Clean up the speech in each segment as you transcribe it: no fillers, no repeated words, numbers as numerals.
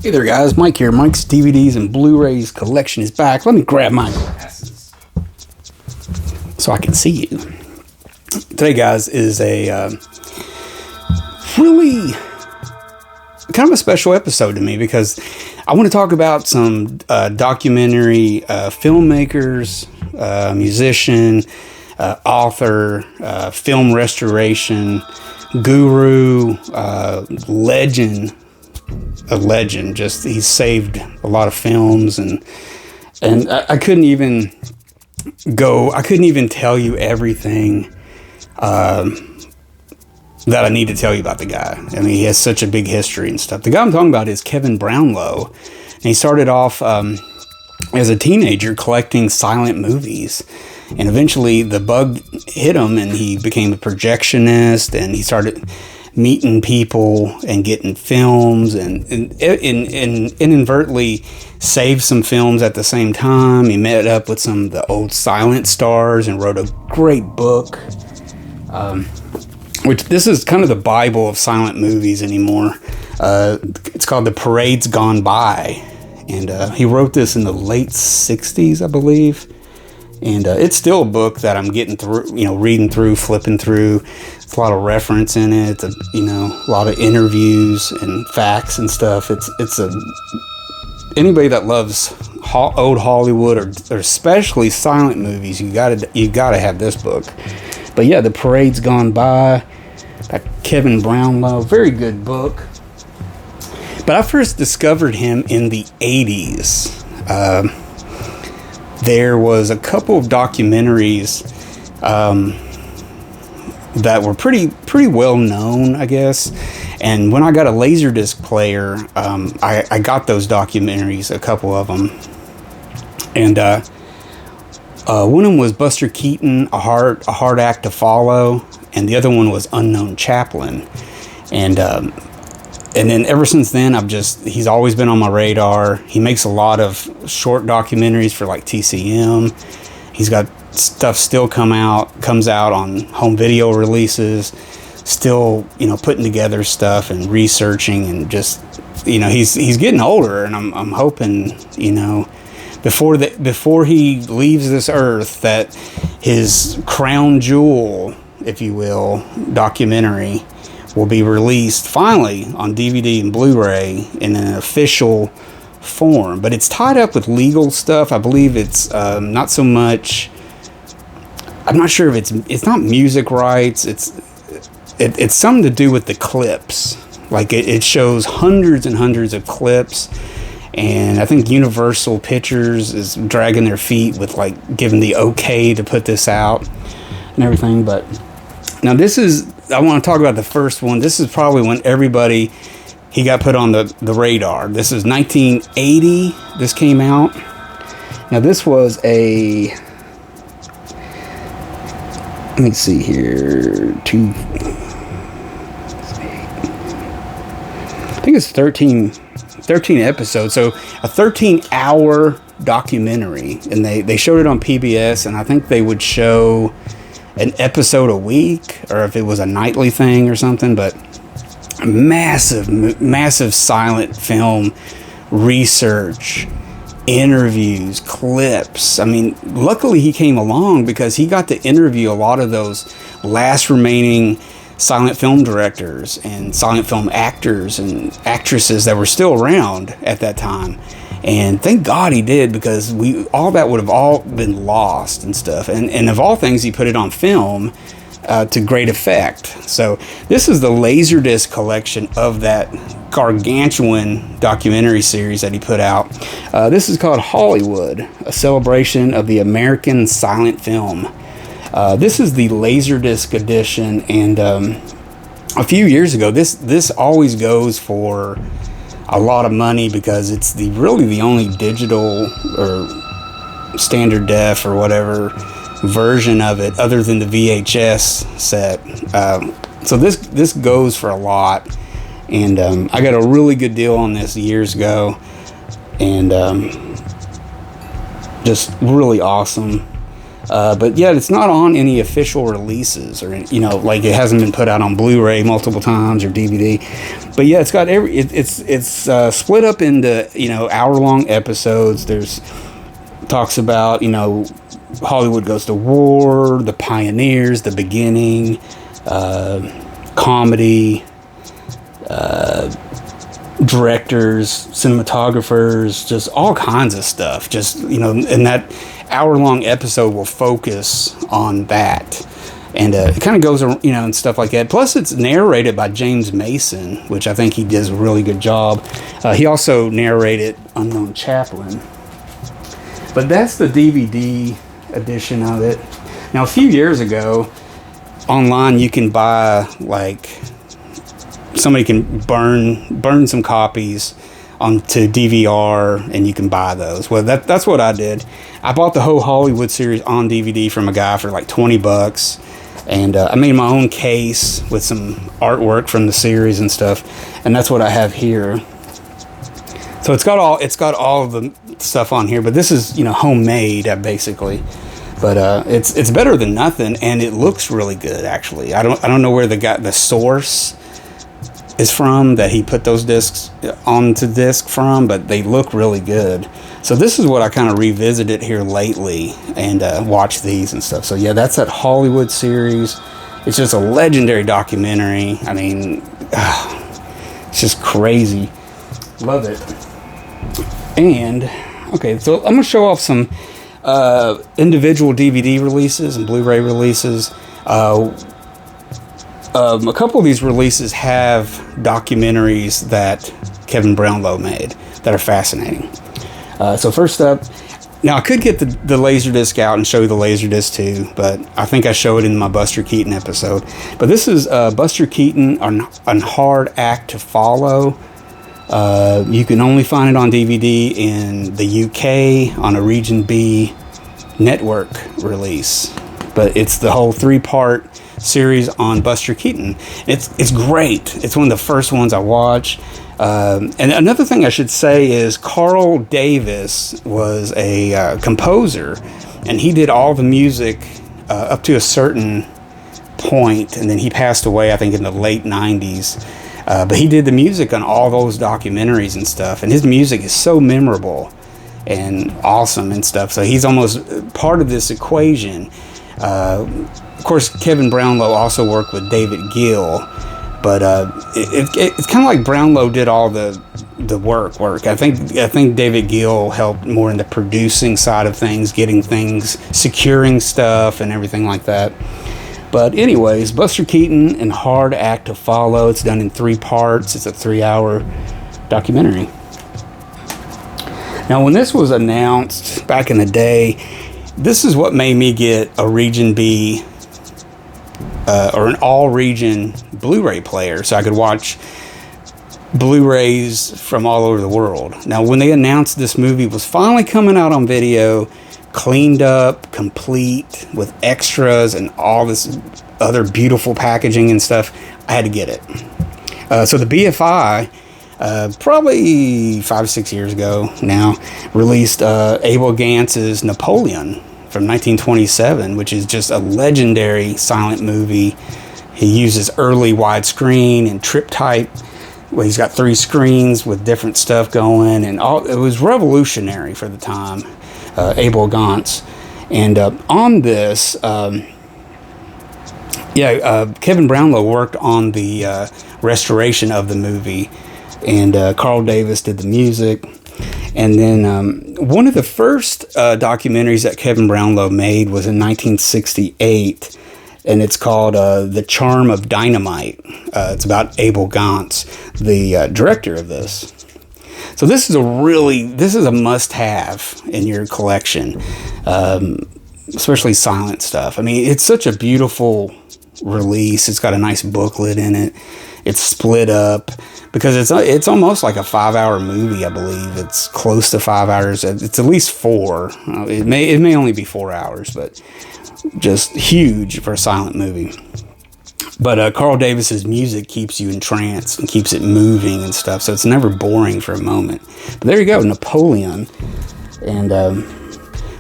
Hey there guys, Mike here. Mike's DVDs and Blu-rays collection is back. Let me grab my glasses so I can see you. Today guys is a really kind of a special episode to me because I want to talk about some documentary filmmakers, musician, author, film restoration, guru, legend. A legend. Just he's saved a lot of films, and I couldn't even tell you everything that I need to tell you about the guy. I mean, he has such a big history and stuff. The guy I'm talking about is Kevin Brownlow, and he started off as a teenager collecting silent movies, and eventually the bug hit him, and he became a projectionist, and he started meeting people and getting films and inadvertently saved some films at the same time. He met up with some of the old silent stars and wrote a great book, which this is kind of the Bible of silent movies anymore. It's called The Parade's Gone By, and he wrote this in the late 60s, I believe. And it's still a book that I'm getting through, reading through, flipping through. It's a lot of reference in it, a lot of interviews and facts and stuff. It's anybody that loves old Hollywood or especially silent movies, you gotta have this book. But yeah, The Parade's Gone By by Kevin Brownlow, very good book. But I first discovered him in the 80s. There was a couple of documentaries that were pretty well known, I guess. And when I got a Laserdisc player, I got those documentaries, a couple of them. And one of them was Buster Keaton, A Hard Act to Follow, and the other one was Unknown Chaplain. And then ever since then, he's always been on my radar. He makes a lot of short documentaries for like TCM. He's got stuff still comes out on home video releases, still, putting together stuff and researching, and just, he's getting older, and I'm hoping, before he leaves this earth, that his crown jewel, if you will, documentary will be released finally on DVD and Blu-ray in an official form. But it's tied up with legal stuff. I believe it's not so much. I'm not sure if it's not music rights. It's something to do with the clips. Like it shows hundreds and hundreds of clips, and I think Universal Pictures is dragging their feet with like giving the okay to put this out and everything. But now I want to talk about the first one. This is probably when he got put on the radar. This is 1980. This came out. Now this was let me see here. I think it's 13 episodes. So a 13-hour documentary, and they showed it on PBS, and I think they would show an episode a week, or if it was a nightly thing or something. But massive silent film research, interviews, clips. I mean, luckily he came along because he got to interview a lot of those last remaining silent film directors and silent film actors and actresses that were still around at that time. And thank God he did, because all that would have all been lost and stuff. And of all things, he put it on film to great effect. So this is the Laserdisc collection of that gargantuan documentary series that he put out. This is called Hollywood, a celebration of the American silent film. This is the Laserdisc edition, and a few years ago, this always goes for a lot of money because it's really the only digital or standard def or whatever version of it other than the VHS set. So this goes for a lot, and I got a really good deal on this years ago, and just really awesome. But yeah, it's not on any official releases, or like it hasn't been put out on Blu-ray multiple times or DVD. But yeah, it's got it's split up into hour-long episodes. There's talks about Hollywood goes to war, the pioneers, the beginning, comedy, directors, cinematographers, just all kinds of stuff. Just and that hour-long episode will focus on that, and it kind of goes and stuff like that. Plus, it's narrated by James Mason, which I think he does a really good job. He also narrated Unknown Chaplain, but that's the DVD edition of it. Now, a few years ago, online you can buy, like, somebody can burn some copies onto DVR, and you can buy those. Well, that's what I did. I bought the whole Hollywood series on DVD from a guy for like $20, and I made my own case with some artwork from the series and stuff, and that's what I have here. So it's got all of the stuff on here, but this is homemade basically. But it's better than nothing, and it looks really good actually. I don't know where the source is from that he put those discs onto disc from, but they look really good. So this is what I kind of revisited here lately and watched these and stuff. So yeah, that's that Hollywood series. It's just a legendary documentary. I mean, it's just crazy. Love it. And okay, so I'm gonna show off some individual DVD releases and Blu-ray releases. A couple of these releases have documentaries that Kevin Brownlow made that are fascinating. So first up, now I could get the Laserdisc out and show you the Laserdisc too, but I think I show it in my Buster Keaton episode. But this is Buster Keaton on Hard Act to Follow. You can only find it on DVD in the UK on a Region B network release. But it's the whole 3-part series on Buster Keaton. It's great. It's one of the first ones I watched. And another thing I should say is Carl Davis was a composer, and he did all the music up to a certain point, and then he passed away, I think, in the late 90s. But he did the music on all those documentaries and stuff, and his music is so memorable and awesome and stuff. So he's almost part of this equation. Of course, Kevin Brownlow also worked with David Gill, but it's kind of like Brownlow did all the work. I think David Gill helped more in the producing side of things, getting things, securing stuff, and everything like that. But anyways, Buster Keaton and Hard Act to Follow. It's done in 3 parts. It's a 3-hour documentary. Now, when this was announced back in the day, this is what made me get a Region B or an all-region Blu-ray player, so I could watch Blu-rays from all over the world. Now, when they announced this movie was finally coming out on video, cleaned up, complete, with extras and all this other beautiful packaging and stuff, I had to get it. So the BFI, probably 5 or 6 years ago now, released Abel Gantz's Napoleon from 1927, which is just a legendary silent movie. He uses early widescreen and trip type. Well, he's got 3 screens with different stuff going, and it was revolutionary for the time. Abel Gance, and on this, Kevin Brownlow worked on the restoration of the movie, and Carl Davis did the music. And then one of the first documentaries that Kevin Brownlow made was in 1968, and it's called The Charm of Dynamite. It's about Abel Gance, the director of this. So this is a must-have in your collection, especially silent stuff. I mean, it's such a beautiful release. It's got a nice booklet in it. It's split up because it's almost like a 5-hour movie, I believe. It's close to 5 hours. It's at least 4. It may only be 4 hours, but just huge for a silent movie. But Carl Davis's music keeps you entranced and keeps it moving and stuff, so it's never boring for a moment. But there you go, Napoleon. And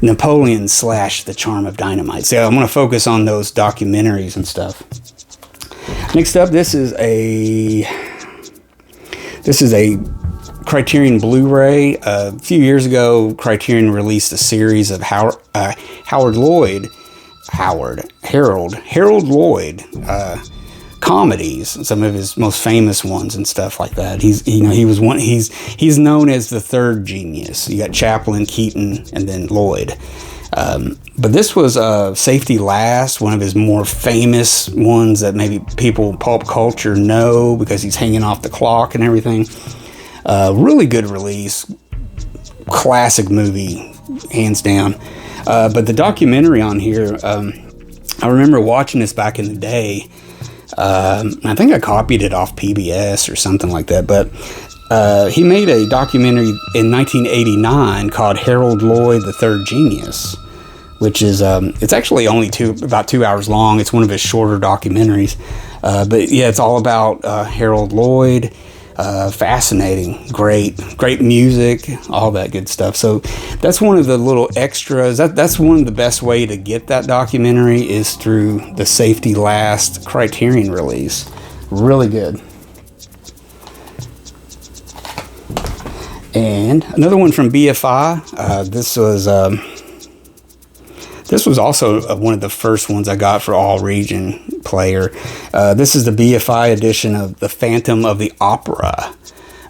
Napoleon / The Charm of Dynamite. So I'm going to focus on those documentaries and stuff. Next up, this is a Criterion Blu-ray. A few years ago, Criterion released a series of Harold Lloyd comedies, some of his most famous ones and stuff like that. He's known as the third genius. You got Chaplin, Keaton, and then Lloyd. But this was Safety Last, one of his more famous ones that maybe people in pulp culture know because he's hanging off the clock and everything. Really good release. Classic movie, hands down. But the documentary on here, I remember watching this back in the day. I think I copied it off PBS or something like that. But he made a documentary in 1989 called Harold Lloyd, the Third Genius, which is, it's actually only about 2 hours long. It's one of his shorter documentaries. But yeah, it's all about Harold Lloyd. Fascinating, great music, all that good stuff. So that's one of the little extras. That's one of the best way to get that documentary is through the Safety Last Criterion release. Really good. And another one from BFI. This was also one of the first ones I got for all region player. This is the BFI edition of The Phantom of the Opera.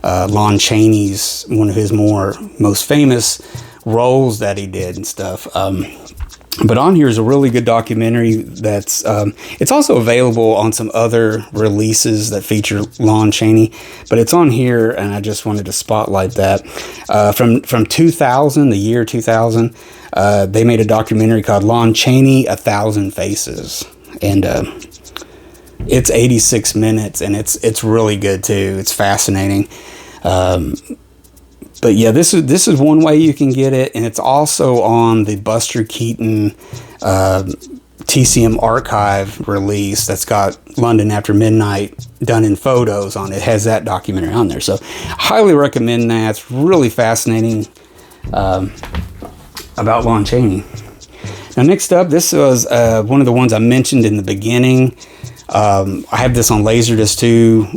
Lon Chaney's one of his most famous roles that he did and stuff. But on here is a really good documentary that's it's also available on some other releases that feature Lon Chaney, but it's on here and I just wanted to spotlight that. From 2000, the year 2000, they made a documentary called Lon Chaney, 1,000 Faces, and it's 86 minutes and it's really good too. It's fascinating. But yeah, this is one way you can get it, and it's also on the Buster Keaton TCM archive release that's got London After Midnight done in photos on it. It has that documentary on there, so highly recommend that. It's really fascinating about Lon Chaney. Now next up, this was one of the ones I mentioned in the beginning. I have this on Laserdisc too.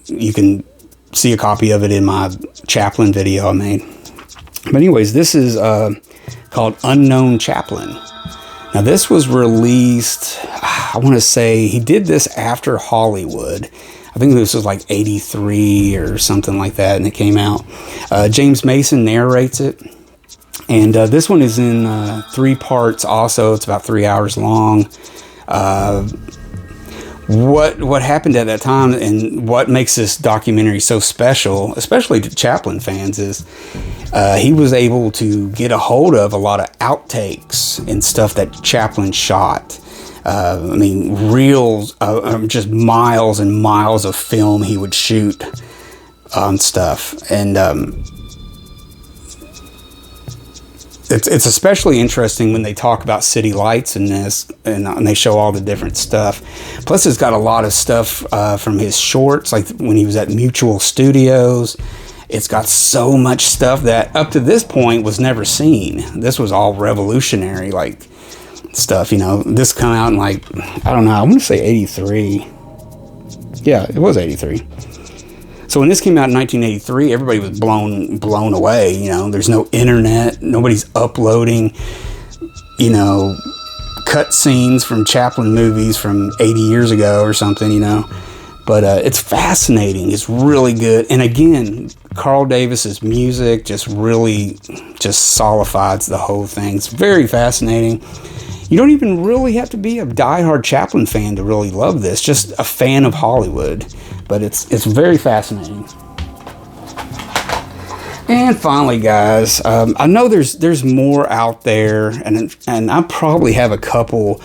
You can see a copy of it in my Chaplin video I made. But anyways, this is called Unknown Chaplin. Now this was released, I want to say, he did this after Hollywood. I think this was like 83 or something like that, and it came out. James Mason narrates it. And this one is in 3 parts also. It's about 3 hours long. What happened at that time and what makes this documentary so special, especially to Chaplin fans, is he was able to get a hold of a lot of outtakes and stuff that Chaplin shot. I mean, reels, just miles and miles of film he would shoot on stuff. And it's especially interesting when they talk about city lights in this, and they show all the different stuff. Plus, it's got a lot of stuff from his shorts, like when he was at Mutual Studios. It's got so much stuff that up to this point was never seen. This was all revolutionary, like stuff. You know, this come out in like, I don't know, I want to say 83. Yeah, it was 83. So when this came out in 1983, everybody was blown away. You know, there's no internet, nobody's uploading, you know, cut scenes from Chaplin movies from 80 years ago or something, you know. But it's fascinating. It's really good. And again, Carl Davis's music just really solidifies the whole thing. It's very fascinating. You don't even really have to be a diehard Chaplin fan to really love this. Just a fan of Hollywood. But it's very fascinating. And finally, guys, I know there's more out there, and I probably have a couple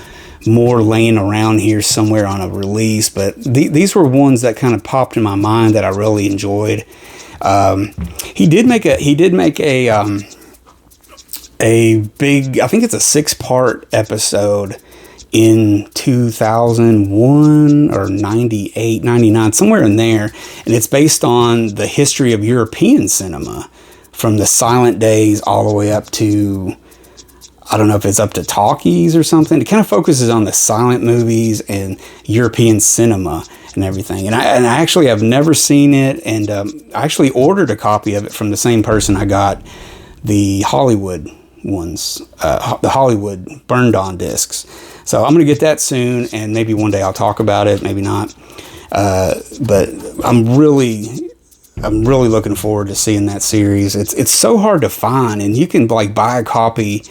more laying around here somewhere on a release, but these were ones that kind of popped in my mind that I really enjoyed. He did make a big, I think it's a 6-part episode in 2001 or 98, 99, somewhere in there. And it's based on the history of European cinema from the silent days all the way up to, I don't know if it's up to talkies or something. It kind of focuses on the silent movies and European cinema and everything. And I actually have never seen it, and I actually ordered a copy of it from the same person I got the Hollywood ones, the Hollywood burned on discs. So I'm going to get that soon, and maybe one day I'll talk about it, maybe not. But I'm really looking forward to seeing that series. It's so hard to find, and you can like buy a copy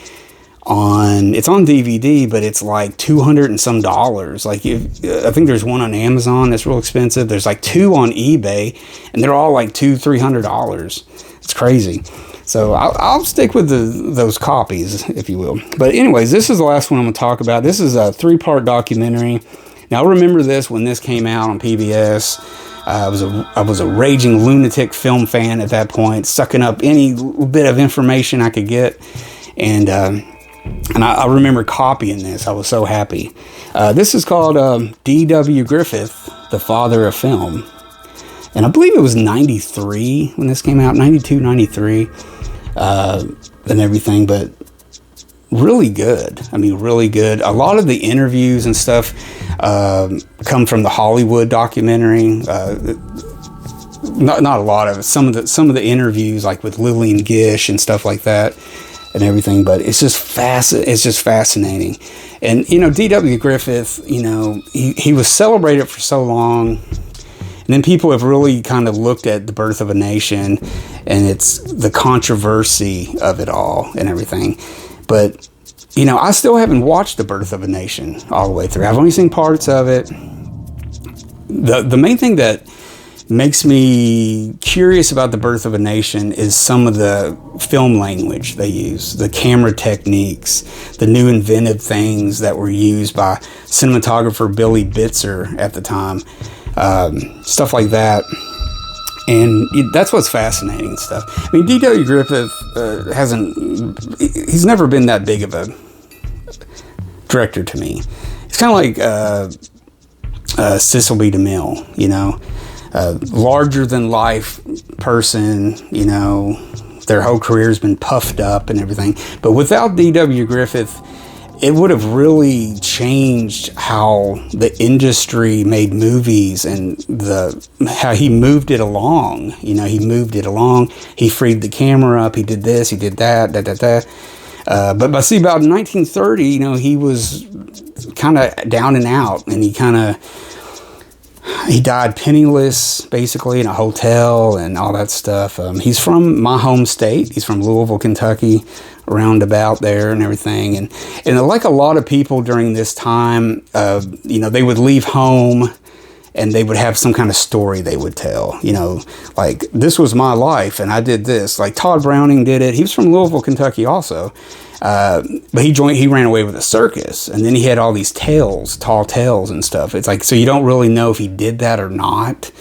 it's on DVD, but it's like $200 and some dollars. Like I think there's one on Amazon that's real expensive. There's like two on eBay, and they're all like $200-$300. It's crazy. So I'll stick with those copies, if you will. But anyways, this is the last one I'm going to talk about. This is a 3-part documentary. Now, I remember this when this came out on PBS. I was a raging lunatic film fan at that point, sucking up any bit of information I could get. And I remember copying this. I was so happy. This is called D.W. Griffith, the Father of Film. And I believe it was 93 when this came out, 92, 93, and everything. But really good. I mean, really good. A lot of the interviews and stuff come from the Hollywood documentary. Not a lot of it. Some of the interviews, like with Lillian Gish and stuff like that, and everything. But it's just fascinating. And you know, D.W. Griffith, you know, he was celebrated for so long. And then people have really kind of looked at The Birth of a Nation, and it's the controversy of it all and everything. But, you know, I still haven't watched The Birth of a Nation all the way through. I've only seen parts of it. The main thing that makes me curious about The Birth of a Nation is some of the film language they use, the camera techniques, the new inventive things that were used by cinematographer Billy Bitzer at the time. Stuff like that, and that's what's fascinating and stuff. I mean, D.W. Griffith he's never been that big of a director to me. It's kind of like Cecil B. DeMille, you know, larger than life person, you know, their whole career has been puffed up and everything. But without D.W. Griffith, it would have really changed how the industry made movies and how he moved it along. You know, he moved it along. He freed the camera up. He did this. He did that. But see, about 1930, you know, he was kind of down and out, and he died penniless, basically, in a hotel and all that stuff. He's from my home state. He's from Louisville, Kentucky, around about there and everything. And like a lot of people during this time, you know, they would leave home and they would have some kind of story they would tell. You know, like, this was my life and I did this. Like Todd Browning did it. He was from Louisville, Kentucky also. But he ran away with a circus, and then he had all these tall tales and stuff. It's like, so you don't really know if he did that or not,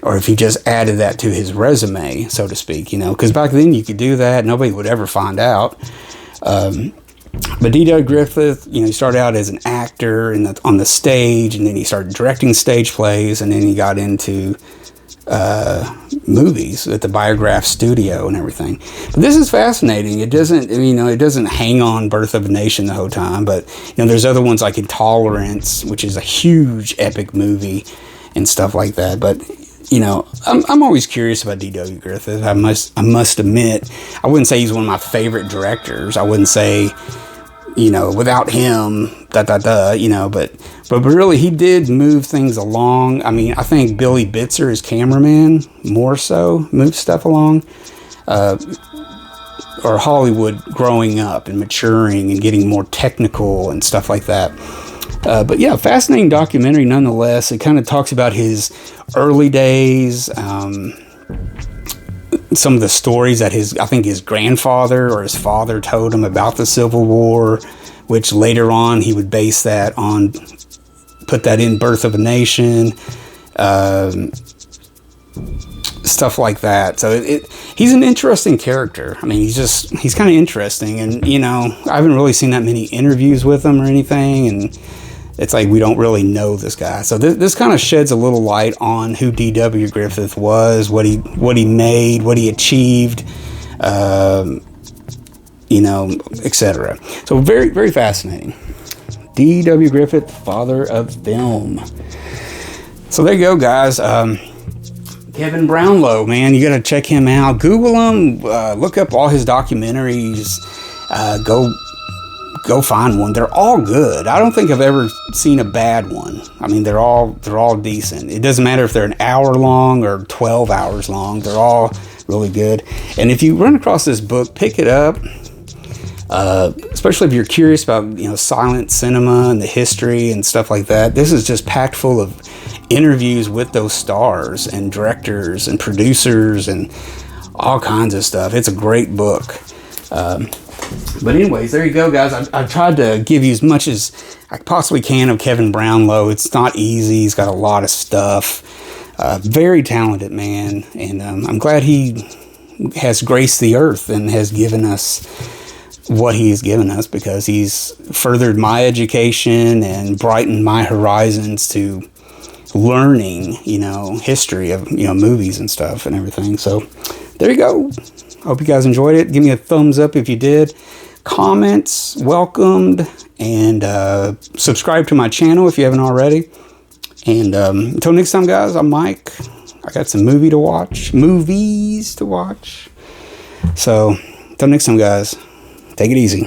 or if he just added that to his resume, so to speak, you know, because back then you could do that. Nobody would ever find out. But D.W. Griffith, you know, he started out as an actor on the stage, and then he started directing stage plays, and then he got into movies at the Biograph studio and everything. But this is fascinating. It doesn't hang on Birth of a Nation the whole time, but you know, there's other ones like Intolerance, which is a huge epic movie and stuff like that. But you know, I'm always curious about D.W. Griffith. I must admit, I wouldn't say he's one of my favorite directors. I wouldn't say, you know, without him, you know, but really he did move things along. I mean, I think Billy Bitzer, his cameraman, more so moved stuff along. Or Hollywood growing up and maturing and getting more technical and stuff like that. But yeah, fascinating documentary nonetheless. It kind of talks about his early days, some of the stories that I think his grandfather or his father told him about the Civil War, which later on he would base that on, put that in Birth of a Nation, stuff like that. So he's an interesting character. I mean, he's kind of interesting, and you know, I haven't really seen that many interviews with him or anything, and it's like we don't really know this guy. So this kind of sheds a little light on who D.W. Griffith was, what he made, what he achieved, you know, etc. So very, very fascinating. D.W. Griffith, father of film. So there you go, guys. Kevin Brownlow, man, you got to check him out. Google him. Look up all his documentaries. Go find one. They're all good. I don't think I've ever seen a bad one. I mean, they're all decent. It doesn't matter if they're an hour long or 12 hours long. They're all really good. And if you run across this book, pick it up. Especially if you're curious about, you know, silent cinema and the history and stuff like that. This is just packed full of interviews with those stars and directors and producers and all kinds of stuff. It's a great book. But anyways, there you go, guys. I've tried to give you as much as I possibly can of Kevin Brownlow. It's not easy. He's got a lot of stuff. Very talented man. And I'm glad he has graced the earth and has given us what he's given us, because he's furthered my education and brightened my horizons to learning, you know, history of, you know, movies and stuff and everything. So there you go. Hope you guys enjoyed it. Give me a thumbs up if you did. Comments welcomed, and subscribe to my channel if you haven't already. And until next time, guys, I'm Mike. I got some movies to watch. So until next time, guys, take it easy.